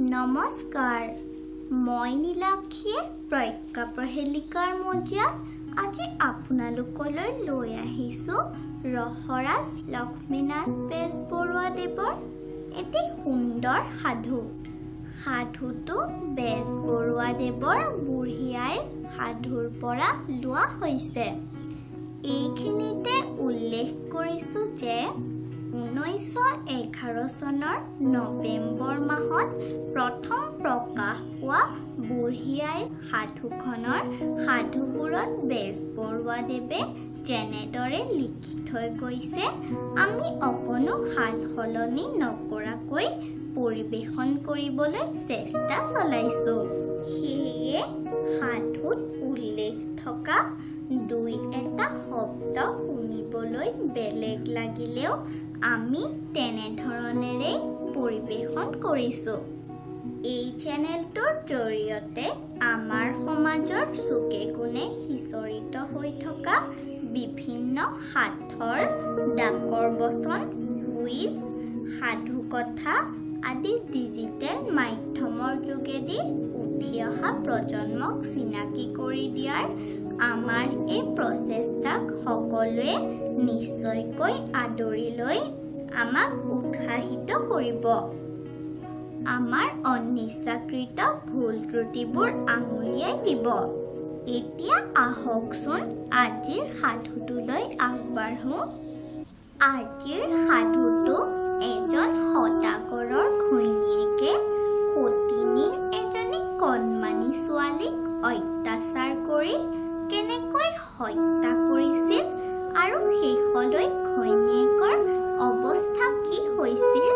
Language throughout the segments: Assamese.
নমস্কাৰ মই নীলাক্ষীয়ে প্ৰজ্ঞা প্ৰহেলিকাৰ মজিয়াত আজি আপোনালোকলৈ লৈ আহিছোঁ ৰসৰাজ লক্ষ্মীনাথ বেজবৰুৱাদেৱৰ এটি সুন্দৰ সাধুটো বেজবৰুৱাদেৱৰ বুঢ়ী আইৰ সাধুৰ পৰা লোৱা হৈছে। এইখিনিতে উল্লেখ কৰিছোঁ যে 1911 চনৰ নৱেম্বৰ মাহত প্ৰথম প্ৰকাশ পোৱা বুঢ়ী আইৰ সাধুখনৰ সাধুবোৰত বেজবৰুৱাদেৱে যেনেদৰে লিখি থৈ গৈছে আমি অকণো সাল সলনি নকৰাকৈ পৰিৱেশন কৰিবলৈ চেষ্টা চলাইছোঁ। সেয়ে সাধুত উল্লেখ থকা দুই এটা শব্দ শুনিবলৈ বেলেগ লাগিলেও আমি তেনেধৰণেৰে পৰিৱেশন কৰিছোঁ। এই চেনেলটোৰ জৰিয়তে আমাৰ সমাজৰ চুকে কোণে সিঁচৰিত হৈ থকা বিভিন্ন সাথৰ ডাকৰ বচন, কুইজ, সাধু কথা আদি ডিজিটেল মাধ্যমৰ যোগেদি উঠি অহা প্ৰজন্মক চিনাকি কৰি দিয়াৰ আমাৰ এই প্ৰচেষ্টাক সকলোৱে নিশ্চয়কৈ আদৰি লৈ আমাক উৎসাহিত কৰিব। আমাৰ অনিচ্ছাকৃত ভুল ত্ৰুটিবোৰ আঙুলিয়াই দিব। এতিয়া আহকচোন আজিৰ সাধুটোলৈ আগবাঢ়ো। আজিৰ সাধুটো এজন সদাগৰৰ ঘৈণীয়েকে সতিনীৰ এজনী কণমানি ছোৱালীক অত্যাচাৰ কৰি কেনেকৈ হত্যা কৰিছিল আৰু শেষলৈ ঘৈণীয়েকৰ অৱস্থা কি হৈছিল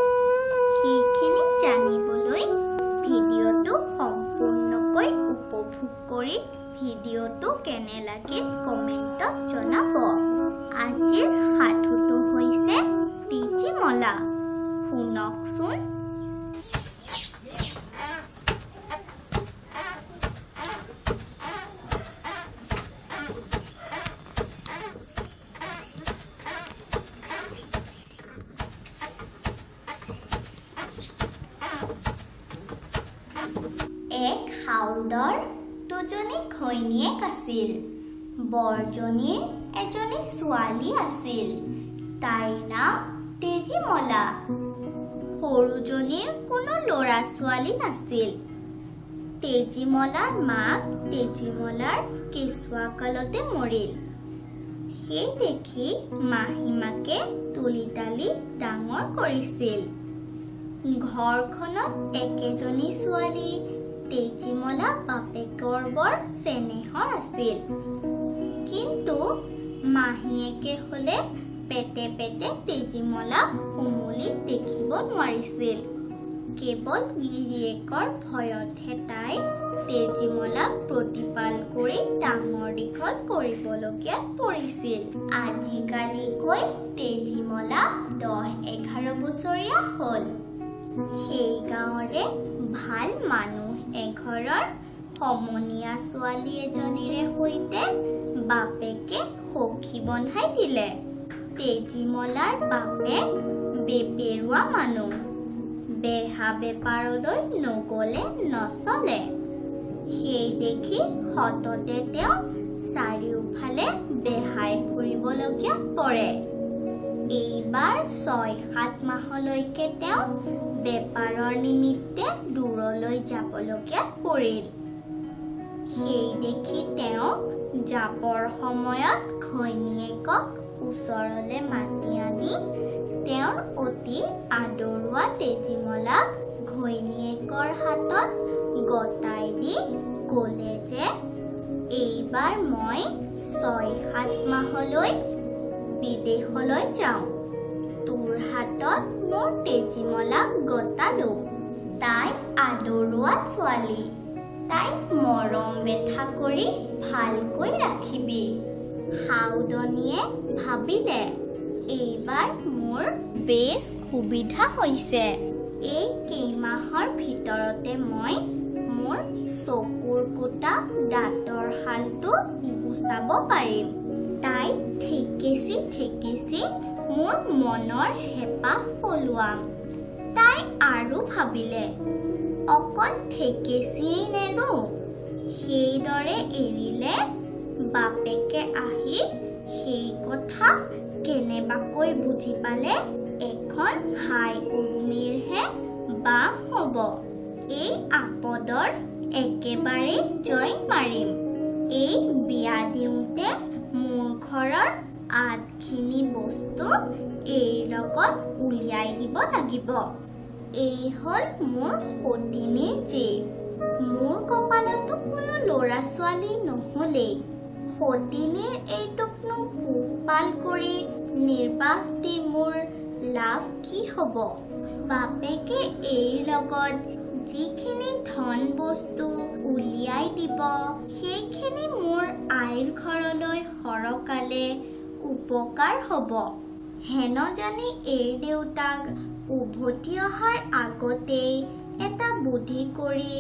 সেইখিনি জানিবলৈ ভিডিঅ'টো সম্পূৰ্ণকৈ উপভোগ কৰি ভিডিঅ'টো কেনে লাগিল কমেণ্টত জনাব। আজিৰ সাধুটো হৈছে তেজীমলা। শুনকচোন। এক হাউদৰ দুজনী ঘৈণীয়েক আছিল। বৰজনীৰ এজনী ছোৱালী আছিল, তাইৰ নাম তেজীমলা। সৰুজনীৰ কোনো ল'ৰা ছোৱালী নাছিল। তেজীমলাৰ মাক তেজীমলাৰ কেঁচুৱা কালতে মৰিল। সেই দেখি মাহীমাকে তুলি তালি ডাঙৰ কৰিছিল। ঘৰখনত একেজনী ছোৱালী। তেজীমলা বাপেকৰ বৰ চেনেহৰ আছিল, কিন্তু মাহীয়েকে হলে পেটে পেটে তেজীমলাক উমলিত দেখিব নোৱাৰিছিল। কেৱল গিৰিয়েকৰ ভয়তহে তাই তেজীমলাক প্ৰতিপাল কৰি ডাঙৰ দীঘল কৰিবলগীয়াত পৰিছিল। আজিকালিকৈ তেজীমলা 10-11 বছৰীয়া হ'ল। সেই গাঁৱৰে ভাল মানুহ এঘৰৰ সমনীয়া ছোৱালী এজনীৰে সৈতে বাপেকে সখী বন্ধাই দিলে। তেজীমলাৰ বাপেক বেপেৰুৱা মানুহ, বেহা বেপাৰলৈ নগলে নচলে। সেই দেখি সততে তেওঁ চাৰিওফালে বেহাই ফুৰিবলগীয়াত পৰে। এইবাৰ 6-7 মাহলৈকে তেওঁ বেপাৰৰ নিমিত্তে দূৰলৈ যাবলগীয়াত পৰিল। সেই দেখি তেওঁ যাবৰ সময়ত ঘৈণীয়েকক ওচৰলৈ মাতি আনি তেওঁৰ অতি আদৰুৱা তেজীমলাক ঘৈণীয়েকৰ হাতত গতাই দি ক'লে যে এইবাৰ মই 6-7 মাহলৈ বিদেশলৈ যাওঁ। তোৰ হাতত মোৰ তেজীমলাক গতালো। তাই আদৰুৱা ছোৱালী, তাইক মৰম বেথা কৰি ভালকৈ ৰাখিবি। সাউদনীয়ে ভাবিলে এইবাৰ মোৰ বেছ সুবিধা হৈছে। এই কেইমাহৰ ভিতৰতে মই মোৰ চকুৰ কোটা দাঁতৰ শালটো গুচাব পাৰিম। তাই ঠেকেচি মোৰ মনৰ হেঁপাহ পলোৱাম। তাই আৰু ভাবিলে অকল ঠেকেচিয়েই নেৰো সেইদৰে এৰিলে বাপেকে আহি সেই কথা কেনেবাকৈ বুজি পালে এখন হাই উৰুমিৰহে বাহ হ'ব। এই আপদৰ একেবাৰে জয় মাৰিম। এই বিয়া দিওঁতে মোৰ ঘৰৰ আধখিনি বস্তু এই লগত উলিয়াই দিব লাগিব। এই হ'ল মোৰ সতিনীৰ জীৱ। মোৰ কপালতো কোনো ল'ৰা ছোৱালী নহ'লেই সতিনীৰ এইটোকনো পোহপাল কৰি নিৰ্বাহ দি মোৰ লাভ কি হ'ব? বাপেকে এইৰ লগত যিখিনি ধন বস্তু উলিয়াই দিব সেইখিনি মোৰ আইৰ ঘৰলৈ সৰকালে উপকাৰ হ'ব। হেন জানি এইৰ দেউতাক উভতি অহাৰ আগতেই এটা বুদ্ধি কৰি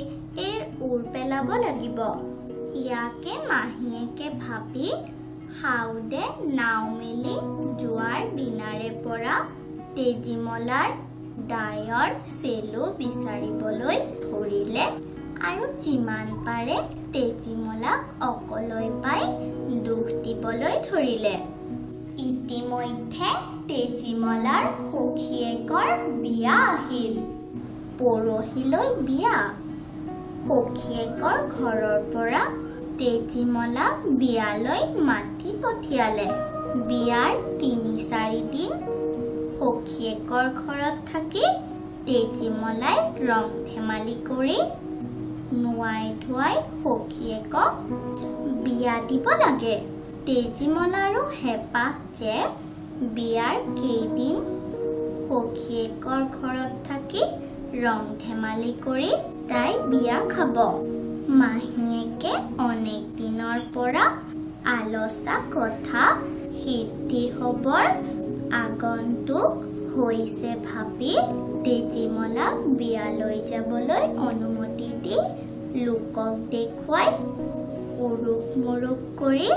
এইৰ উৰ পেলাব লাগিব। ইয়াকে মাহীয়েকে ভাবি হাউদে নাও মেলি যোৱাৰ দিনাৰে পৰা তেজীমলাৰ দায়ৰ চেলো বিচাৰিবলৈ ধৰিলে আৰু যিমান পাৰে তেজীমলাক অকলৈ পাই দুখ দিবলৈ ধৰিলে। ইতিমধ্যে তেজীমলাৰ সখীয়েকৰ বিয়া আহিল। পৰহিলৈ বিয়া। সখীয়েকৰ ঘৰৰ পৰা তেজীমলাক বিয়ালৈ মাতি পঠিয়ালে। বিয়াৰ ৩-৪ দিন সখীয়েকৰ ঘৰত থাকি তেজীমলাই ৰং ধেমালি কৰি নোৱাই ধুৱাই সখীয়েকক বিয়া দিব লাগে। তেজীমলাৰো হেঁপাহ যে বিয়াৰ কেইদিন সখীয়েকৰ ঘৰত থাকি ৰং ধেমালি কৰি তাই বিয়া খাব। মাহীয়েকে অনেক দিনৰ পৰা আলোচনা কথা সিদ্ধি হ'বৰ আগন্তুক হৈছে ভাবি তেজীমলাক বিয়ালৈ যাবলৈ অনুমতি দি লোকক দেখুৱাই উৰুক মুৰুক কৰি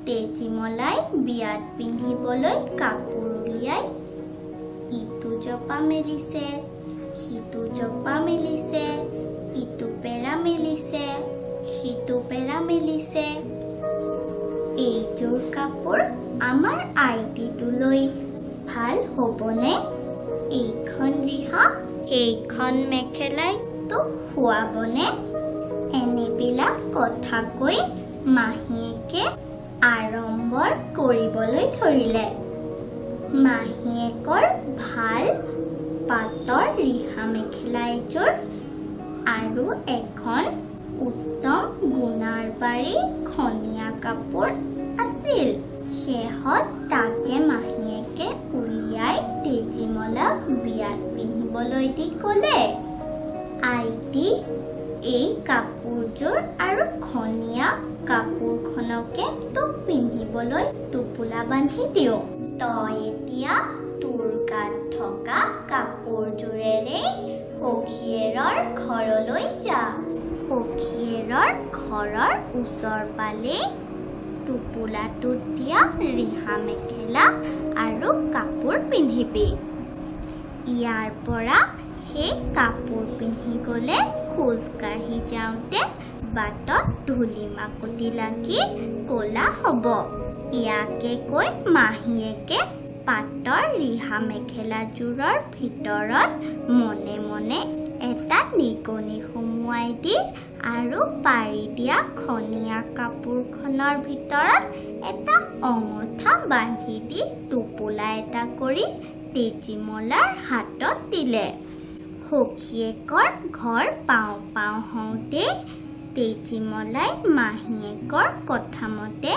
তেজীমলাই বিয়াত পিন্ধিবলৈ কাপোৰ উলিয়াই ইটো জপা মেলিছে, সিটো জপা মেলিছে, ইটো পেৰা মেলিছে, সিটো পেৰা মেলিছে। এইযোৰ কাপোৰ আমাৰ আইটিটোলৈ ভাল হ'বনে? এইখন ৰিহা, এইখন মেখেলাই তোক খুৱাবনে? এনেবিলাক কথা কৈ মাহীয়েকে আড়ম্বৰ কৰিবলৈ ধৰিলে। মাহীয়েকৰ ভাল পাটৰ ৰিহা মেখেলা এযোৰ আৰু এখন উত্তম গুণাৰ বাৰী খনীয়া কাপোৰ আছিল। শেহত তাকে মাহীয়েকে উলিয়াই তেজীমলাক বিয়াত পিন্ধিবলৈ দি ক'লে, আইটি এই কাপোৰযোৰ আৰু খনীয়া কাপোৰখনকে তোক পিন্ধিবলৈ টোপোলা বান্ধি দিওঁ। তই এতিয়া তোৰ গাত থকা কাপোৰযোৰেৰে সখীয়েৰৰ ঘৰলৈ যা। সখীয়েৰৰ ঘৰৰ ওচৰ পালে টোপোলাটোত দিয়া ৰিহা মেখেলা আৰু কাপোৰ পিন্ধিবি। ইয়াৰ পৰা সেই কাপোৰ পিন্ধি গ'লে খোজকাঢ়ি যাওঁতে বাটত ধূলি মাকতি লাগি ক'লা হ'ব। ইয়াকে কৈ মাহীয়েকে পাটৰ ৰিহা মেখেলাযোৰৰ ভিতৰত মনে মনে এটা নিগনি সুমুৱাই দি আৰু পাৰি দিয়া খনীয়া কাপোৰখনৰ ভিতৰত এটা অঙঠা বান্ধি দি টোপোলা এটা কৰি তেজীমলাৰ হাতত দিলে। সখীয়েকৰ ঘৰ পাওঁ পাওঁ হওঁতে তেজীমলাই মাহীয়েকৰ কথামতে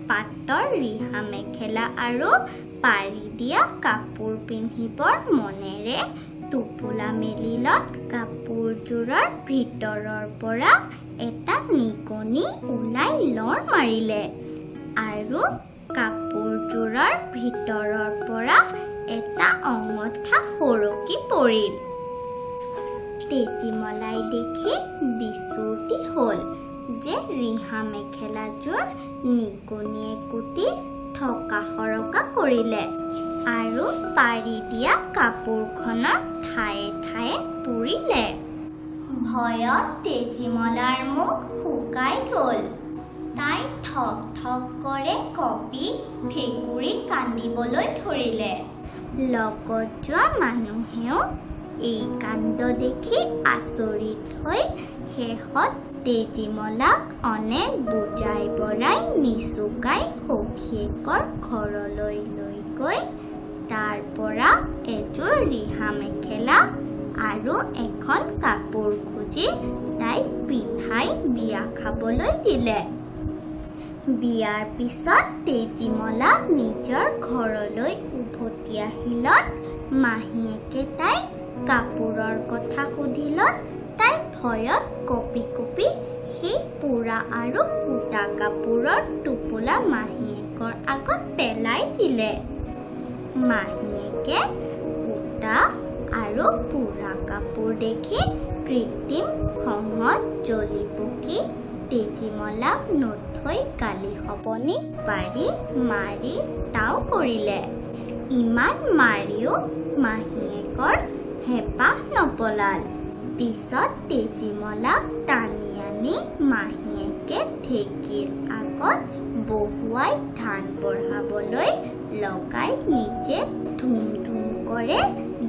পাটৰ ৰিহা মেখেলা আৰু পাৰি দিয়া কাপোৰ পিন্ধিবৰ মনেৰে টোপোলা মেলিলত কাপোৰযোৰৰ ভিতৰৰ পৰা এটা নিগনি ওলাই লৰ মাৰিলে আৰু কাপোৰযোৰৰ ভিতৰৰ পৰা এটা অঙঠা সৰকি পৰিল। তেজীমলাই দেখি বিচূৰ্তি হ'ল যে ৰিহা মেখেলাযোৰ নিগনিয়ে কুটি থকা সৰকা কৰিলে আৰু পাৰি দিয়া কাপোৰখনত ঠায়ে ঠায়ে পুৰিলে। ভয়ত তেজীমলাৰ মুখ শুকাই গ'ল। তাই ঠক ঠক কৰে কঁপি ভেকুৰি কান্দিবলৈ ধৰিলে। লগত যোৱা মানুহেও এই কাণ্ড দেখি আচৰিত হৈ শেষত তেজীমলাক অনেক বুজাই বৰাই নিচুকাই সখীয়েকৰ ঘৰলৈ লৈ গৈ তাৰ পৰা এযোৰ ৰিহা মেখেলা আৰু এখন কাপোৰ খুজি তাইক পিন্ধাই বিয়া খাবলৈ দিলে। বিয়াৰ পিছত তেজীমলাক নিজৰ ঘৰলৈ উভতি আহিলত মাহীয়েকে তাইক কাপোৰৰ কথা সুধিলত তাই ভয়ত কঁপি কঁপি সেই পোৰা আৰু কুটা কাপোৰৰ টোপোলা মাহীয়েকৰ আগত পেলাই দিলে। মাহীয়েকে কুটা আৰু পোৰা কাপোৰ দেখি কৃত্ৰিম খঙত জ্বলি পকি তেজীমলাক নথৈ গালি শপনি পাৰি মাৰি তাও কৰিলে। ইমান মাৰিও মাহীয়েকৰ হেঁপাহ নপলাল। পিছত তেজীমলাক টানি আনি মাহীয়েকে ঢেঁকীৰ আগত বহুৱাই ধান বঢ়াবলৈ লগাই নিজে ধুম ধুম কৰে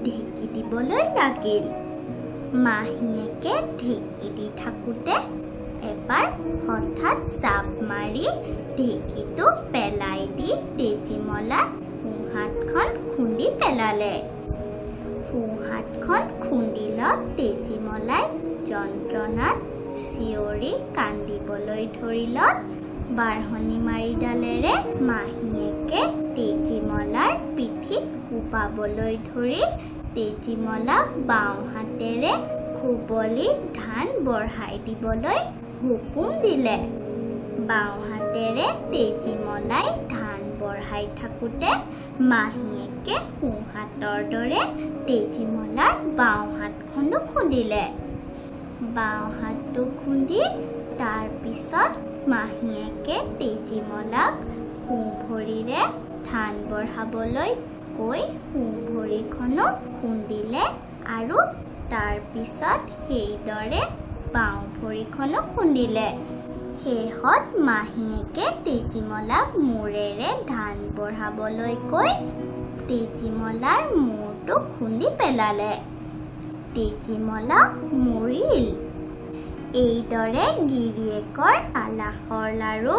ঢেঁকী দিবলৈ লাগিল। মাহীয়েকে ঢেঁকী দি থাকোঁতে এবাৰ হঠাৎ চাপ মাৰি ঢেঁকীটো পেলাই দি তেজীমলাৰ সোঁহাতখন খুন্দি পেলালে। সোঁহাতখন খুন্দিলত তেজীমলাই যন্ত্ৰণাত চিঞৰি কান্দিবলৈ ধৰিলত বাঢ়নি মাৰিডালেৰে মাহীয়েকে তেজীমলাৰ পিঠিত কোবাবলৈ ধৰি তেজীমলাক বাওঁ হাতেৰে খুবলি ধান বঢ়াই দিবলৈ হুকুম দিলে। বাওঁ হাতেৰে তেজীমলাই ধান বঢ়াই থাকোঁতে মাহীয়েকে সোঁহাতৰ দৰে তেজীমলাৰ বাওঁ হাতখনো খুন্দিলে। বাওঁ হাতটো খুন্দি তাৰ পিছত মাহীয়েকে তেজীমলাক সোঁ ভৰিৰে ধান বঢ়াবলৈ কৈ সোঁ ভৰিখনো খুন্দিলে আৰু তাৰ পিছত সেইদৰে বাওঁ ভৰিখনো খুন্দিলে। শেষত মাহীয়েকে তেজীমলাক মূৰেৰে ধান বঢ়াবলৈ কৈ তেজীমলাৰ মূৰটো খুন্দি পেলালে। তেজীমলা মৰিল। এইদৰে গিৰিয়েকৰ আলাসৰ লাৰু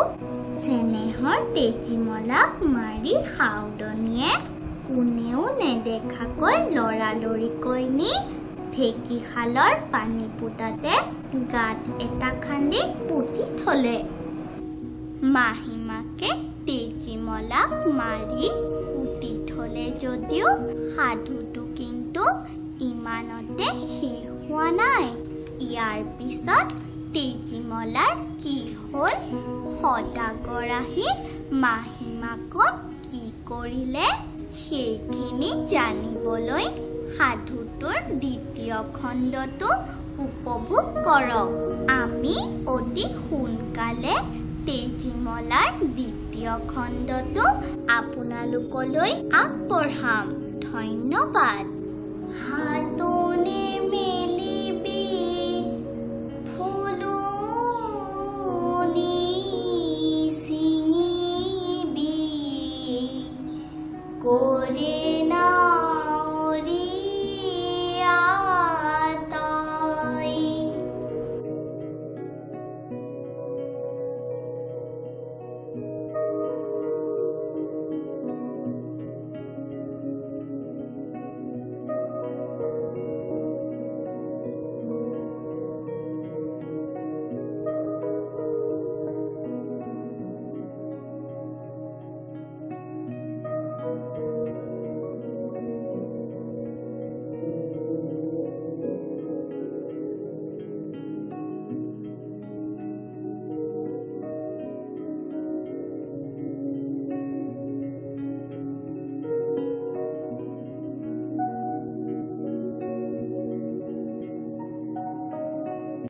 চেনেহৰ তেজীমলাক মাৰি সাউদনীয়ে কোনেও নেদেখাকৈ লৰালৰিকৈ নি ঢেঁকীশালৰ পানী পোতাতে গাঁত এটা খান্দি পুতি থলে। মাহীমাকে তেজীমলাক মাৰি পুতি থলে যদিও সাধুটো কিন্তু ইমানতে শেষ হোৱা নাই। ইয়াৰ পিছত তেজীমলাৰ কি হ'ল, সদাগৰ আহি মাহীমাকক কি কৰিলে সেইখিনি জানিবলৈ সাধুটোৰ দ্বিতীয় খণ্ডটো উপভোগ কৰক। আমি অতি সোনকালে তেজীমলাৰ দ্বিতীয় খণ্ডটো আপোনালোকলৈ আগবঢ়াম। ধন্যবাদ।